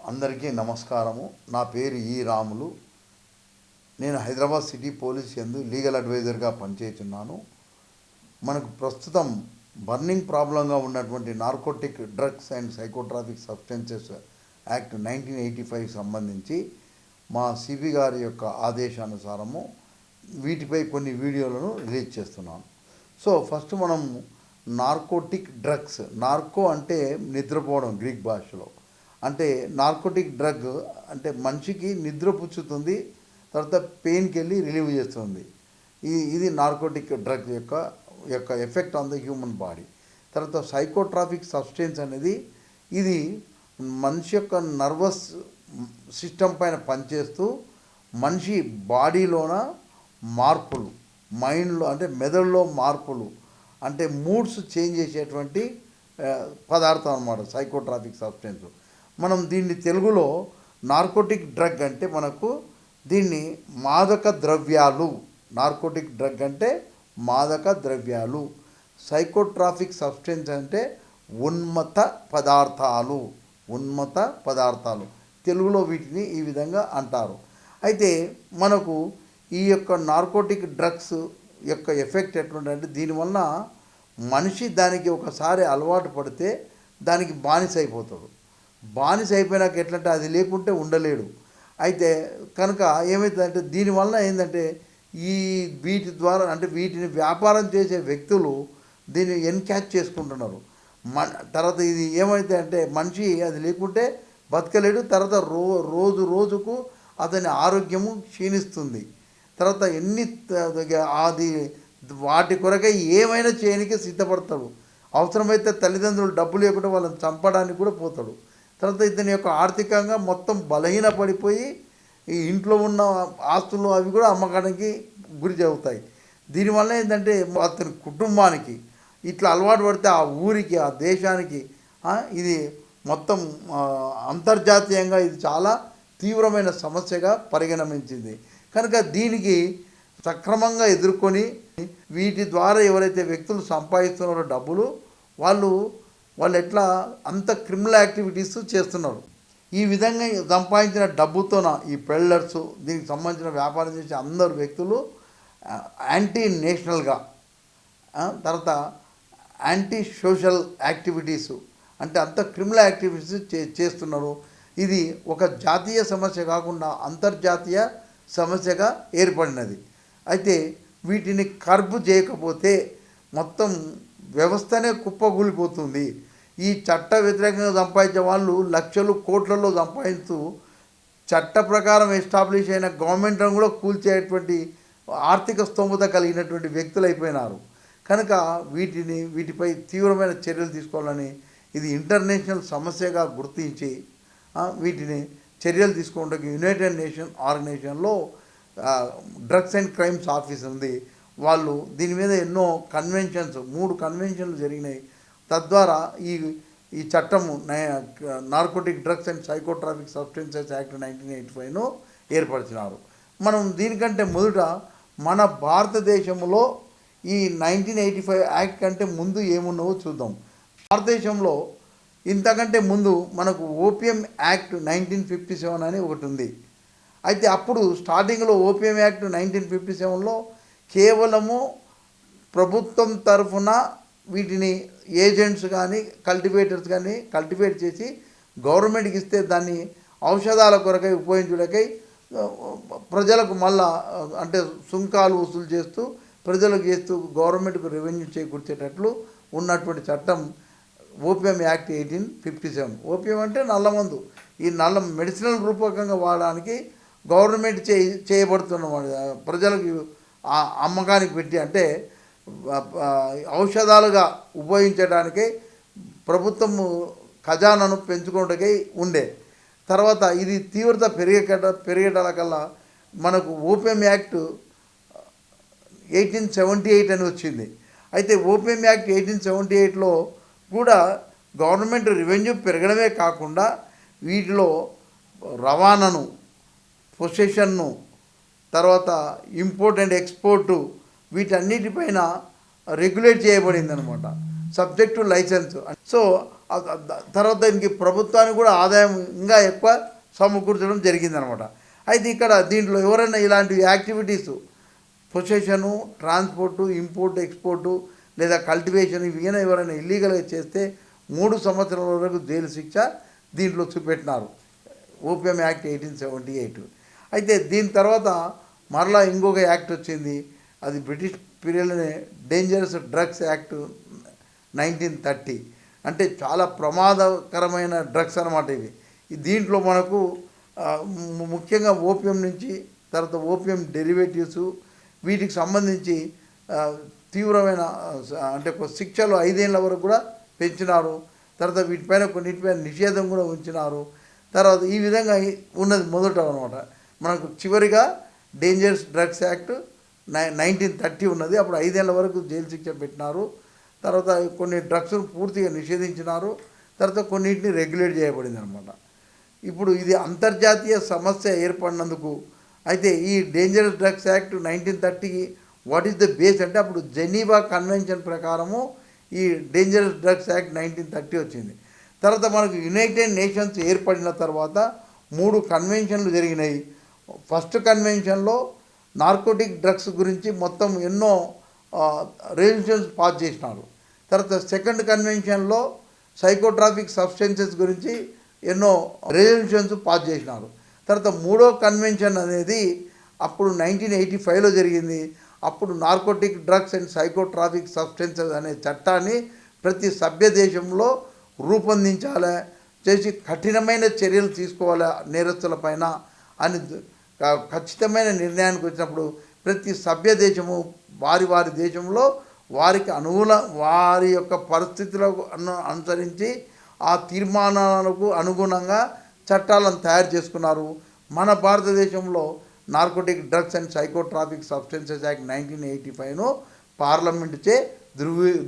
అందరికీ నమస్కారము. నా పేరు రాములు. నేను హైదరాబాద్ సిటీ పోలీస్ యందు లీగల్ అడ్వైజర్గా పనిచేస్తున్నాను. మనకు ప్రస్తుతం బర్నింగ్ ప్రాబ్లంగా ఉన్నటువంటి narcotic drugs and psychotropic substances act 1985 సంబంధించి మా సిబి గారి యొక్క ఆదేశానుసారము వీటిపై కొన్ని వీడియోలను రిలీజ్ చేస్తున్నాను. సో ఫస్ట్ మనం నార్కోటిక్ డ్రగ్స్, నార్కో అంటే నిద్రపోవడం గ్రీక్ భాషలో, అంటే నార్కోటిక్ డ్రగ్ అంటే మనిషికి నిద్ర పుచ్చుతుంది, తర్వాత పెయిన్కి వెళ్ళి రిలీవ్ చేస్తుంది. ఇది నార్కోటిక్ డ్రగ్ యొక్క effect on the human body. తర్వాత సైకోట్రాఫిక్ సబ్స్టెన్స్ అనేది ఇది మనిషి యొక్క నర్వస్ సిస్టమ్ పైన పనిచేస్తూ మనిషి బాడీలోన మార్పులు, మైండ్లో అంటే మెదడులో మార్పులు, అంటే మూడ్స్ చేంజ్ చేసేటువంటి పదార్థం అన్నమాట సైకోట్రాఫిక్ సబ్స్టెన్స్. మనం దీన్ని తెలుగులో నార్కోటిక్ డ్రగ్ అంటే మనకు దీన్ని మాదక ద్రవ్యాలు, నార్కోటిక్ డ్రగ్ అంటే మాదక ద్రవ్యాలు, సైకోట్రాఫిక్ సబ్స్టెన్స్ అంటే ఉన్మత్త పదార్థాలు, ఉన్మత్త పదార్థాలు తెలుగులో వీటిని ఈ విధంగా అంటారు. అయితే మనకు ఈ యొక్క నార్కోటిక్ డ్రగ్స్ యొక్క ఎఫెక్ట్ ఎట్లుంటే దీనివల్ల మనిషి దానికి ఒకసారి అలవాటు పడితే దానికి బానిస అయిపోతాడు. బానిస అయిపోయినాక ఎట్లంటే అది లేకుంటే ఉండలేడు. అయితే కనుక ఏమవుతుందంటే దీనివల్ల ఏంటంటే వీటి ద్వారా అంటే వీటిని వ్యాపారం చేసే వ్యక్తులు దీన్ని ఎన్క్యాచ్ చేసుకుంటున్నారు. తర్వాత ఇది ఏమైతే అంటే మనిషి అది లేకుంటే బతకలేడు. తర్వాత రోజు రోజుకు అతని ఆరోగ్యము క్షీణిస్తుంది. తర్వాత అది వాటి కొరకై ఏమైనా చేయడానికి సిద్ధపడతాడు. అవసరమైతే తల్లిదండ్రులు డబ్బులు లేకుండా వాళ్ళని చంపడానికి కూడా పోతాడు. తర్వాత ఇతని యొక్క ఆర్థికంగా మొత్తం బలహీన పడిపోయి ఈ ఇంట్లో ఉన్న ఆస్తులు అవి కూడా అమ్మకానికి గురి అవుతాయి. దీనివల్ల ఏంటంటే అతని కుటుంబానికి ఇట్లా అలవాటు పడితే ఆ ఊరికి, ఆ దేశానికి ఇది మొత్తం అంతర్జాతీయంగా ఇది చాలా తీవ్రమైన సమస్యగా పరిగణించింది. కనుక దీనికి సక్రమంగా ఎదుర్కొని వీటి ద్వారా ఎవరైతే వ్యక్తులు సంపాదిస్తున్నారో డబ్బులు వాళ్ళు ఎట్లా అంత క్రిమినల్ యాక్టివిటీస్ చేస్తున్నారు. ఈ విధంగా సంపాదించిన డబ్బుతోన ఈ పెళ్ళర్స్, దీనికి సంబంధించిన వ్యాపారం చేసే అందరు వ్యక్తులు యాంటీ నేషనల్గా, తర్వాత యాంటీ సోషల్ యాక్టివిటీస్ అంటే అంత క్రిమినల్ యాక్టివిటీస్ చేస్తున్నారు. ఇది ఒక జాతీయ సమస్య కాకుండా అంతర్జాతీయ సమస్యగా ఏర్పడినది. అయితే వీటిని కర్బ్ చేయకపోతే మొత్తం వ్యవస్థనే కుప్పగూలిపోతుంది. ఈ చట్ట వ్యతిరేకంగా సంపాదించే వాళ్ళు లక్షలు కోట్లలో సంపాదిస్తూ చట్ట ప్రకారం ఎస్టాబ్లిష్ అయిన గవర్నమెంట్ను కూడా కూల్చేటువంటి ఆర్థిక స్తోమత కలిగినటువంటి వ్యక్తులు అయిపోయినారు. కనుక వీటిపై తీవ్రమైన చర్యలు తీసుకోవాలని ఇది ఇంటర్నేషనల్ సమస్యగా గుర్తించి వీటిని చర్యలు తీసుకోవడానికి యునైటెడ్ నేషన్ ఆర్గనైజేషన్లో డ్రగ్స్ అండ్ క్రైమ్స్ ఆఫీస్ ఉంది. వాళ్ళు దీని మీద ఎన్నో కన్వెన్షన్స్, 3 కన్వెన్షన్లు జరిగినాయి. తద్వారా ఈ చట్టము narcotic drugs and psychotropic substances act 1985ను ఏర్పరిచినారు. మనం దీనికంటే మొదట మన భారతదేశంలో ఈ 1985 యాక్ట్ కంటే ముందు ఏమున్నావో చూద్దాం. భారతదేశంలో ఇంతకంటే ముందు మనకు ఓపియం యాక్ట్ 1957 అని ఒకటి ఉంది. అయితే అప్పుడు స్టార్టింగ్లో ఓపియం యాక్ట్ 1957లో కేవలము ప్రభుత్వం తరఫున వీటిని ఏజెంట్స్ కానీ కల్టివేటర్స్ కానీ కల్టివేట్ చేసి గవర్నమెంట్కి ఇస్తే దాన్ని ఔషధాల కొరకై ఉపయోగించుటకై ప్రజలకు మళ్ళా అంటే సుంకాలు వసూలు చేస్తూ ప్రజలకు చేస్తూ గవర్నమెంట్కు రెవెన్యూ చేకూర్చేటట్లు ఉన్నటువంటి చట్టం ఓపియం యాక్ట్ 1857. ఓపియం అంటే నల్లమందు. ఈ మెడిసినల్ రూపకంగా వాడడానికి గవర్నమెంట్ చేయబడుతున్న ప్రజలకు అమ్మకానికి పెట్టి అంటే ఔషధాలుగా ఉపయోగించడానికై ప్రభుత్వము ఖజానాను పెంచుకోవడానికై ఉండే. తర్వాత ఇది తీవ్రత పెరిగేటల కల్లా మనకు ఓపియం యాక్ట్ 1878 అని వచ్చింది. అయితే ఓపియం యాక్ట్ 1878లో కూడా గవర్నమెంట్ రెవెన్యూ పెరగడమే కాకుండా వీటిలో రవాణాను, పొసెషన్ను, తర్వాత ఇంపోర్ట్ అండ్ ఎక్స్పోర్టు వీటన్నిటిపైన రెగ్యులేట్ చేయబడింది అనమాట. Subject licence. సో తర్వాత దీనికి ప్రభుత్వానికి కూడా ఆదాయం ఇంకా ఎక్కువ సమకూర్చడం జరిగిందనమాట. అయితే ఇక్కడ దీంట్లో ఎవరైనా ఇలాంటి యాక్టివిటీస్ పొసెషను, ట్రాన్స్పోర్టు, ఇంపోర్టు, ఎక్స్పోర్టు లేదా కల్టివేషన్ ఇవైనా ఎవరైనా ఇల్లీగల్గా చేస్తే 3 సంవత్సరాల వరకు జైలు శిక్ష దీంట్లో చూపెట్టినారు, ఓపియం యాక్ట్ 1878. అయితే దీని తర్వాత మరలా ఇంకొక యాక్ట్ వచ్చింది, అది బ్రిటిష్ పీరియడ్లోనే డేంజరస్ డ్రగ్స్ యాక్ట్ 1930. అంటే చాలా ప్రమాదకరమైన డ్రగ్స్ అనమాట ఇవి. దీంట్లో మనకు ముఖ్యంగా ఓపియం నుంచి తర్వాత ఓపియం డెరివేటివ్స్ వీటికి సంబంధించి తీవ్రమైన అంటే శిక్షలు 5 ఏళ్ళ వరకు కూడా పెంచినారు. తర్వాత కొన్నిటిపైన నిషేధం కూడా ఉంచినారు. తర్వాత ఈ విధంగా ఉన్నది మొదట అనమాట. మనకు చివరిగా డేంజరస్ డ్రగ్స్ యాక్ట్ 1930 ఉన్నది. అప్పుడు 5 ఏళ్ళ వరకు జైలు శిక్ష పెట్టినారు. తర్వాత కొన్ని డ్రగ్స్ను పూర్తిగా నిషేధించినారు. తర్వాత కొన్నిటిని రెగ్యులేట్ చేయబడింది అనమాట. ఇప్పుడు ఇది అంతర్జాతీయ సమస్య ఏర్పడినందుకు అయితే ఈ డేంజరస్ డ్రగ్స్ యాక్ట్ 1930కి వాట్ ఈస్ ద బేస్ అంటే అప్పుడు జెనీవా కన్వెన్షన్ ప్రకారము ఈ డేంజరస్ డ్రగ్స్ యాక్ట్ 1930 వచ్చింది. తర్వాత మనకు యునైటెడ్ నేషన్స్ ఏర్పడిన తర్వాత 3 కన్వెన్షన్లు జరిగినాయి. ఫస్ట్ కన్వెన్షన్లో నార్కోటిక్ డ్రగ్స్ గురించి మొత్తం ఎన్నో రెజల్యూషన్స్ పాస్ చేసినారు. తర్వాత సెకండ్ కన్వెన్షన్లో సైకోట్రాఫిక్ సబ్స్టెన్సెస్ గురించి ఎన్నో రెజల్యూషన్స్ పాస్ చేసినారు. తర్వాత 3వ కన్వెన్షన్ అనేది అప్పుడు 1985లో జరిగింది. అప్పుడు narcotic drugs and psychotropic substances అనే చట్టాన్ని ప్రతి సభ్య దేశంలో రూపొందించాలి, చేసి కఠినమైన చర్యలు తీసుకోవాలి నేరస్తులపైన అని ఖచ్చితమైన నిర్ణయానికి వచ్చినప్పుడు ప్రతి సభ్య దేశము వారి దేశంలో వారికి వారి యొక్క పరిస్థితులకు అనుసరించి ఆ తీర్మానాలకు అనుగుణంగా చట్టాలను తయారు చేసుకున్నారు. మన భారతదేశంలో narcotic drugs and psychotropic substances act 1985ను పార్లమెంటుచే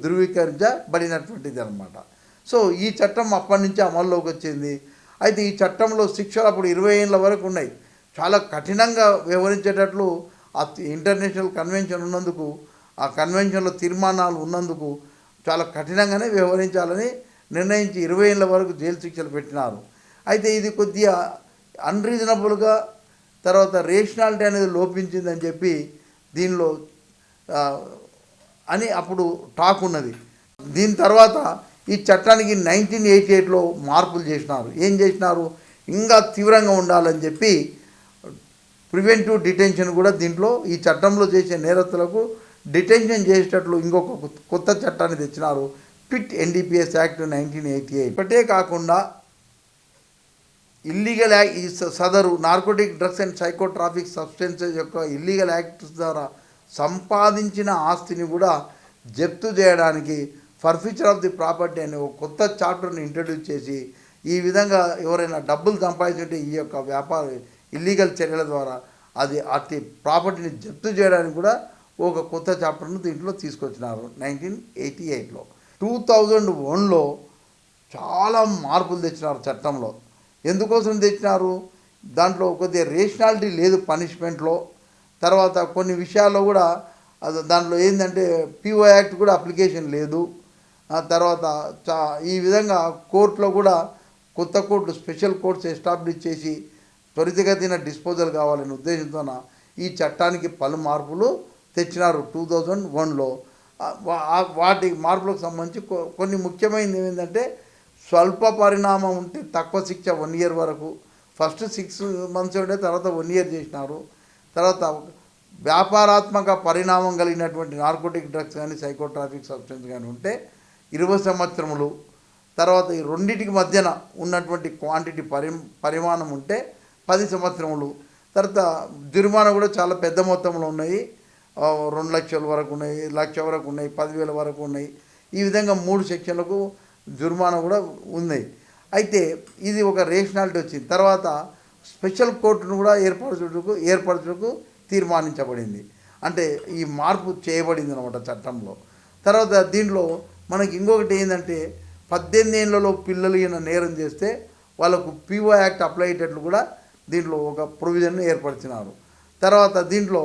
ధృవీకరించబడినటువంటిది అనమాట. సో ఈ చట్టం అప్పటి నుంచి అమల్లోకి వచ్చింది. అయితే ఈ చట్టంలో శిక్షలు అప్పుడు 20 ఏళ్ళ వరకు ఉన్నాయి. చాలా కఠినంగా వ్యవహరించేటట్లు ఆ ఇంటర్నేషనల్ కన్వెన్షన్ ఉన్నందుకు, ఆ కన్వెన్షన్లో తీర్మానాలు ఉన్నందుకు చాలా కఠినంగానే వ్యవహరించాలని నిర్ణయించి 20 ఏళ్ళ వరకు జైలు శిక్షలు పెట్టినారు. అయితే ఇది కొద్దిగా అన్రీజనబుల్గా తర్వాత రేషనాలిటీ అనేది లోపించిందని చెప్పి దీనిలో అని అప్పుడు టాక్ ఉన్నది. దీని తర్వాత ఈ చట్టానికి 1988లో మార్పులు చేసినారు. ఏం చేసినారు, ఇంకా తీవ్రంగా ఉండాలని చెప్పి ప్రివెంటివ్ డిటెన్షన్ కూడా దీంట్లో ఈ చట్టంలో చేసే నేరస్తులకు డిటెన్షన్ చేసేటట్లు ఇంకొక కొత్త చట్టాన్ని తెచ్చినారు, పిట్ ఎన్డీపీఎస్ యాక్ట్ 1988. ఒకటే కాకుండా ఇల్లీగల్ యాక్ట్ సదరు narcotic drugs and psychotropic substances యొక్క ఇల్లీగల్ యాక్ట్స్ ద్వారా సంపాదించిన ఆస్తిని కూడా జప్తు చేయడానికి ఫర్ఫీచర్ ఆఫ్ ది ప్రాపర్టీ అనే ఒక కొత్త చాప్టర్ని ఇంట్రడ్యూస్ చేసి ఈ విధంగా ఎవరైనా డబ్బులు సంపాదించుంటే ఈ యొక్క వ్యాపార ఇల్లీగల్ చర్యల ద్వారా అది అట్టి ప్రాపర్టీని జప్తు చేయడానికి కూడా ఒక కొత్త చాప్టర్ను దీంట్లో తీసుకొచ్చినారు 1988లో. 2001లో చాలా మార్పులు తెచ్చినారు చట్టంలో. ఎందుకోసం తెచ్చినారు, దాంట్లో కొద్దిగా రేషనాలిటీ లేదు పనిష్మెంట్లో. తర్వాత కొన్ని విషయాల్లో కూడా దాంట్లో ఏంటంటే పిఓ యాక్ట్ కూడా అప్లికేషన్ లేదు. తర్వాత ఈ విధంగా కోర్టులో కూడా కొత్త కోర్టు స్పెషల్ కోర్ట్స్ ఎస్టాబ్లిష్ చేసి త్వరితగతిన డిస్పోజల్ కావాలనే ఉద్దేశంతో ఈ చట్టానికి పలు మార్పులు తెచ్చినారు 2001లో. వాటి మార్పులకు సంబంధించి కొన్ని ముఖ్యమైనది ఏంటంటే స్వల్ప పరిణామం ఉంటే తక్కువ శిక్ష 1 year వరకు, ఫస్ట్ 6 months ఉంటే తర్వాత 1 year చేసినారు. తర్వాత వ్యాపారాత్మక పరిణామం కలిగినటువంటి నార్కోటిక్ డ్రగ్స్ కానీ సైకోట్రాఫిక్ సబ్స్టెన్స్ కానీ ఉంటే 20 సంవత్సరములు. తర్వాత ఈ రెండింటికి మధ్యన ఉన్నటువంటి క్వాంటిటీ పరిమాణం ఉంటే 10 సంవత్సరములు. తర్వాత జరిమానా కూడా చాలా పెద్ద మొత్తంలో ఉన్నాయి, 2 లక్షల వరకు ఉన్నాయి, 1 లక్ష వరకు ఉన్నాయి, 10,000 వరకు ఉన్నాయి. ఈ విధంగా 3 సెక్షన్లకు జుర్మానా కూడా ఉంది. అయితే ఇది ఒక రేషనాలిటీ వచ్చింది. తర్వాత స్పెషల్ కోర్టును కూడా ఏర్పరచుటకు తీర్మానించబడింది. అంటే ఈ మార్పు చేయబడింది అన్నమాట చట్టంలో. తర్వాత దీంట్లో మనకి ఇంకొకటి ఏంటంటే 18 ఏళ్లలో పిల్లలు ఈయన నేరం చేస్తే వాళ్ళకు పిఓ యాక్ట్ అప్లై అయ్యేటట్లు కూడా దీంట్లో ఒక ప్రొవిజన్ ఏర్పరిచినారు. తర్వాత దీంట్లో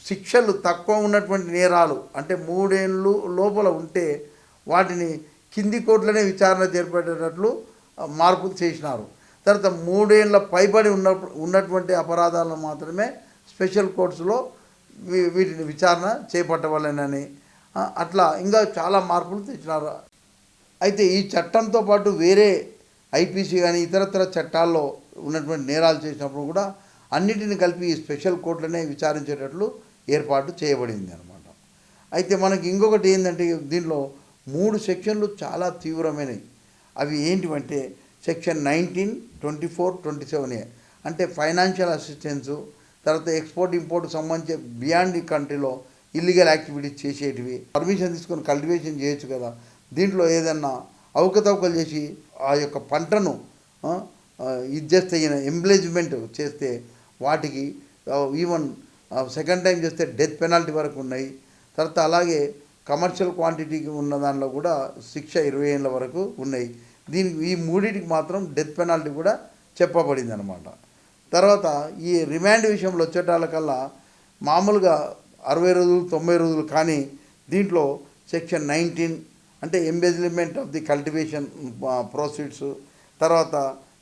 శిక్షలు తక్కువ ఉన్నటువంటి నేరాలు అంటే 3 ఏళ్ళు లోపల ఉంటే వాటిని కింది కోర్టులనే విచారణ చేపట్టేటట్లు మార్పులు చేసినారు. తర్వాత 3 ఏళ్ల పైబడి ఉన్నటువంటి అపరాధాలను మాత్రమే స్పెషల్ కోర్ట్స్లో వీటిని విచారణ చేపట్టవలెనని అట్లా ఇంకా చాలా మార్పులు తెచ్చినారు. అయితే ఈ చట్టంతో పాటు వేరే ఐపీసీ కానీ ఇతరత్ర చట్టాల్లో ఉన్నటువంటి నేరాలు చేసినప్పుడు కూడా అన్నిటిని కలిపి ఈ స్పెషల్ కోర్టులనే విచారించేటట్లు ఏర్పాటు చేయబడింది అనమాట. అయితే మనకి ఇంకొకటి ఏంటంటే దీంట్లో 3 సెక్షన్లు చాలా తీవ్రమైనవి. అవి ఏంటివంటే సెక్షన్ 19, 24, 27A అంటే ఫైనాన్షియల్ అసిస్టెన్సు, తర్వాత ఎక్స్పోర్ట్ ఇంపోర్ట్ సంబంధించి బియాండ్ ది కంట్రీలో ఇల్లీగల్ యాక్టివిటీస్ చేసేటివి, పర్మిషన్ తీసుకొని కల్టివేషన్ చేయొచ్చు కదా, దీంట్లో ఏదన్నా అవకతవకలు చేసి ఆ యొక్క పంటను ఇది చేస్తే ఎంబ్లేజ్మెంట్ చేస్తే వాటికి ఈవెన్ సెకండ్ టైం చేస్తే డెత్ పెనాల్టీ వరకు ఉన్నాయి. తర్వాత అలాగే కమర్షియల్ క్వాంటిటీకి ఉన్న దానిలో కూడా శిక్ష 20 ఏళ్ళ వరకు ఉన్నాయి. దీనికి ఈ మూడింటికి మాత్రం డెత్ పెనాల్టీ కూడా చెప్పబడింది అనమాట. తర్వాత ఈ రిమాండ్ విషయంలో వచ్చేటాలకల్లా మామూలుగా 60 రోజులు 90 రోజులు, కానీ దీంట్లో సెక్షన్ 19 అంటే embezzlement of the cultivation proceeds, తర్వాత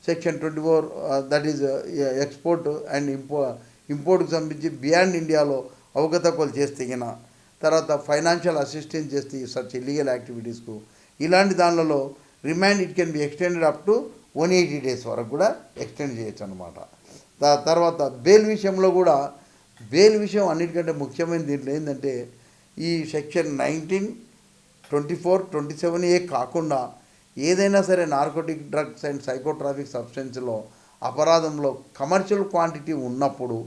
section 24 that is export and ఇంపోర్ట్కి సంబంధించి బియాండ్ ఇండియాలో అవకతవకలు చేస్తే గిన, తర్వాత ఫైనాన్షియల్ అసిస్టెన్స్ చేస్తే సచ్ ఇల్లీగల్ యాక్టివిటీస్కు, ఇలాంటి దానిలలో remand it can be extended up to 180 days వరకు కూడా ఎక్స్టెండ్ చేయొచ్చు అనమాట. తర్వాత బెయిల్ విషయంలో కూడా, బెయిల్ విషయం అన్నిటికంటే ముఖ్యమైన దీంట్లో ఏంటంటే ఈ సెక్షన్ 19, 24, 27A కాకుండా ఏదైనా సరే నార్కోటిక్ డ్రగ్స్ అండ్ సైకోట్రాఫిక్ సబ్స్టెన్స్లో అపరాధంలో కమర్షియల్ క్వాంటిటీ ఉన్నప్పుడు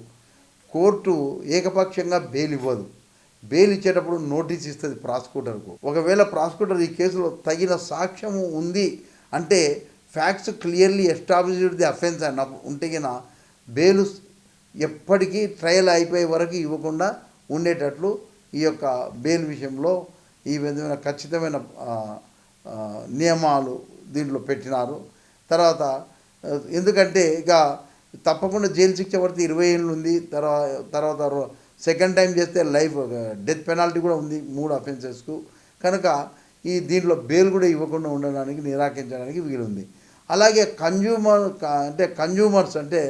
కోర్టు ఏకపక్షంగా బెయిల్ ఇవ్వదు. బెయిల్ ఇచ్చేటప్పుడు నోటీస్ ఇస్తుంది ప్రాసిక్యూటర్కు. ఒకవేళ ప్రాసిక్యూటర్ ఈ కేసులో తగిన సాక్ష్యము ఉంది అంటే, facts clearly established the offence అన్న ఉంటేగిన బెయిల్ ఎప్పటికీ ట్రయల్ అయిపోయే వరకు ఇవ్వకుండా ఉండేటట్లు ఈ యొక్క బెయిల్ విషయంలో ఈ విధమైన ఖచ్చితమైన నియమాలు దీంట్లో పెట్టినారు. తర్వాత ఎందుకంటే ఇక తప్పకుండా జైలు శిక్ష పడితే 20 ఏళ్ళు ఉంది. తర్వాత సెకండ్ టైం చేస్తే లైఫ్ డెత్ పెనాల్టీ కూడా ఉంది 3 అఫెన్సెస్కు. కనుక ఈ దీంట్లో బెయిల్ కూడా ఇవ్వకుండా ఉండడానికి నిరాకరించడానికి వీలుంది. అలాగే కన్జ్యూమర్స్ అంటే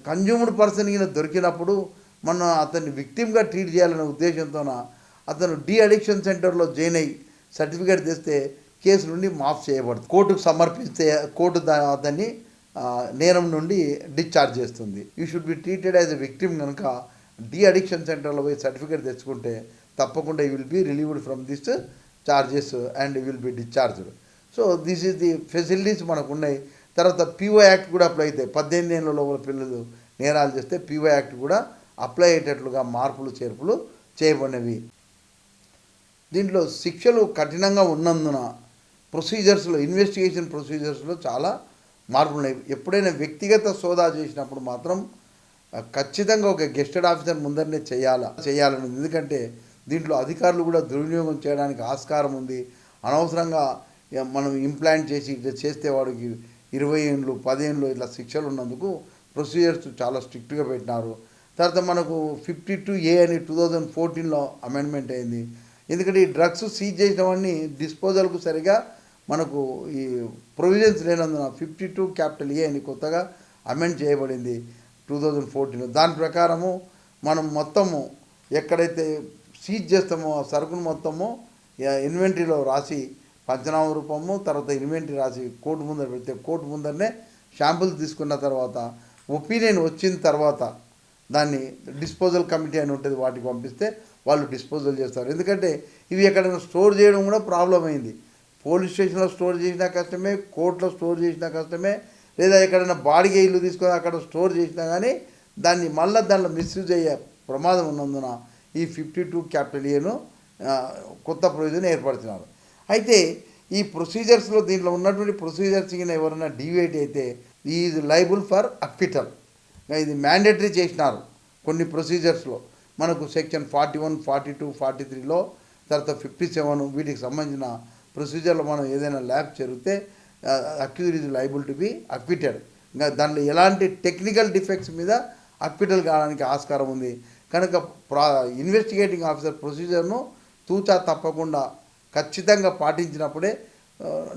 కన్జ్యూమ్డ్ పర్సన్ కింద దొరికినప్పుడు మనం అతన్ని విక్టిమ్గా ట్రీట్ చేయాలనే ఉద్దేశంతోన అతను డీ అడిక్షన్ సెంటర్లో జాయిన్ అయ్యి సర్టిఫికేట్ తెస్తే కేసు నుండి మాఫ్ చేయబడుతుంది. కోర్టుకు సమర్పిస్తే కోర్టు అతన్ని నేరం నుండి డిశ్చార్జ్ చేస్తుంది. You should be treated as a victim. కనుక డీ అడిక్షన్ సెంటర్లో పోయి సర్టిఫికేట్ తెచ్చుకుంటే తప్పకుండా you will be relieved from this charges and you will be discharged. So this is the facilities మనకు ఉన్నాయి. తర్వాత పిఓ యాక్ట్ కూడా అప్లై అవుతాయి. 18 ఏళ్ళ లోపల పిల్లలు నేరాలు చేస్తే పిఓ యాక్ట్ కూడా అప్లై అయ్యేటట్లుగా మార్పులు చేర్పులు చేయబడినవి. దీంట్లో శిక్షలు కఠినంగా ఉన్నందున ప్రొసీజర్స్లో, ఇన్వెస్టిగేషన్ ప్రొసీజర్స్లో చాలా మార్పులు ఉన్నాయి. ఎప్పుడైనా వ్యక్తిగత సోదా చేసినప్పుడు మాత్రం ఖచ్చితంగా ఒక గెస్టెడ్ ఆఫీసర్ ముందరనే చేయాలని. ఎందుకంటే దీంట్లో అధికారులు కూడా దుర్వినియోగం చేయడానికి ఆస్కారం ఉంది. అనవసరంగా మనం ఇంప్లాంట్ చేసి ఇట్లా చేస్తే వాడికి 20 ఏళ్ళు 10 ఏళ్ళు ఇట్లా శిక్షలు ఉన్నందుకు ప్రొసీజర్స్ చాలా స్ట్రిక్ట్గా పెట్టినారు. తర్వాత మనకు 52A అని 2014లో అమెండ్మెంట్ అయింది. ఎందుకంటే ఈ డ్రగ్స్ సీజ్ చేసినవన్నీ డిస్పోజల్కు సరిగా మనకు ఈ ప్రొవిజన్స్ లేనందున 52A అని కొత్తగా అమెండ్ చేయబడింది 2014. దాని ప్రకారము మనం మొత్తము ఎక్కడైతే సీజ్ చేస్తామో ఆ సరుకును మొత్తము ఇన్వెంటరీలో రాసి పంచనామా రూపము, తర్వాత ఇన్వెంటరీ రాసి కోర్టు ముందర పెడితే కోర్టు ముందరనే శాంపుల్స్ తీసుకున్న తర్వాత ఒపీనియన్ వచ్చిన తర్వాత దాన్ని డిస్పోజల్ కమిటీ అని ఉంటుంది, వాటికి పంపిస్తే వాళ్ళు డిస్పోజల్ చేస్తారు. ఎందుకంటే ఇవి ఎక్కడైనా స్టోర్ చేయడం కూడా ప్రాబ్లం అయింది. పోలీస్ స్టేషన్లో స్టోర్ చేసినా కష్టమే, కోర్టులో స్టోర్ చేసినా కష్టమే, లేదా ఎక్కడైనా బాడిగ ఇల్లు తీసుకొని అక్కడ స్టోర్ చేసినా కానీ దాంట్లో మిస్యూజ్ అయ్యే ప్రమాదం ఉన్నందున ఈ 52A కొత్త ప్రొవిజన్ ఏర్పడుతున్నారు. అయితే ఈ ప్రొసీజర్స్లో దీంట్లో ఉన్నటువంటి ప్రొసీజర్స్ ఎవరైనా డీవియేట్ అయితే ఈజ్ లైబుల్ ఫర్ అక్విటల్. ఇది మ్యాండేటరీ చేసినారు కొన్ని ప్రొసీజర్స్లో. మనకు సెక్షన్ 41, 42, 43లో, తర్వాత 57 వీటికి సంబంధించిన ప్రొసీజర్లో మనం ఏదైనా ల్యాబ్ జరిగితే accused is liable to be acquitted. ఇంకా దాంట్లో ఎలాంటి టెక్నికల్ డిఫెక్ట్స్ మీద అక్విటల్ కావడానికి ఆస్కారం ఉంది. కనుక ఇన్వెస్టిగేటింగ్ ఆఫీసర్ ప్రొసీజర్ను తూచా తప్పకుండా ఖచ్చితంగా పాటించినప్పుడే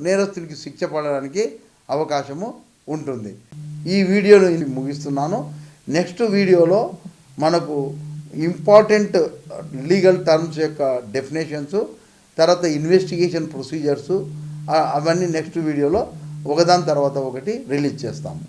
నేరస్తునికి శిక్ష పడడానికి అవకాశము ఉంటుంది. ఈ వీడియోను ముగిస్తున్నాను. నెక్స్ట్ వీడియోలో మనకు ఇంపార్టెంట్ లీగల్ టర్మ్స్ యొక్క డెఫినేషన్స్, తర్వాత ఇన్వెస్టిగేషన్ ప్రొసీజర్సు, అవన్నీ నెక్స్ట్ వీడియోలో ఒకదాని తర్వాత ఒకటి రిలీజ్ చేస్తాము.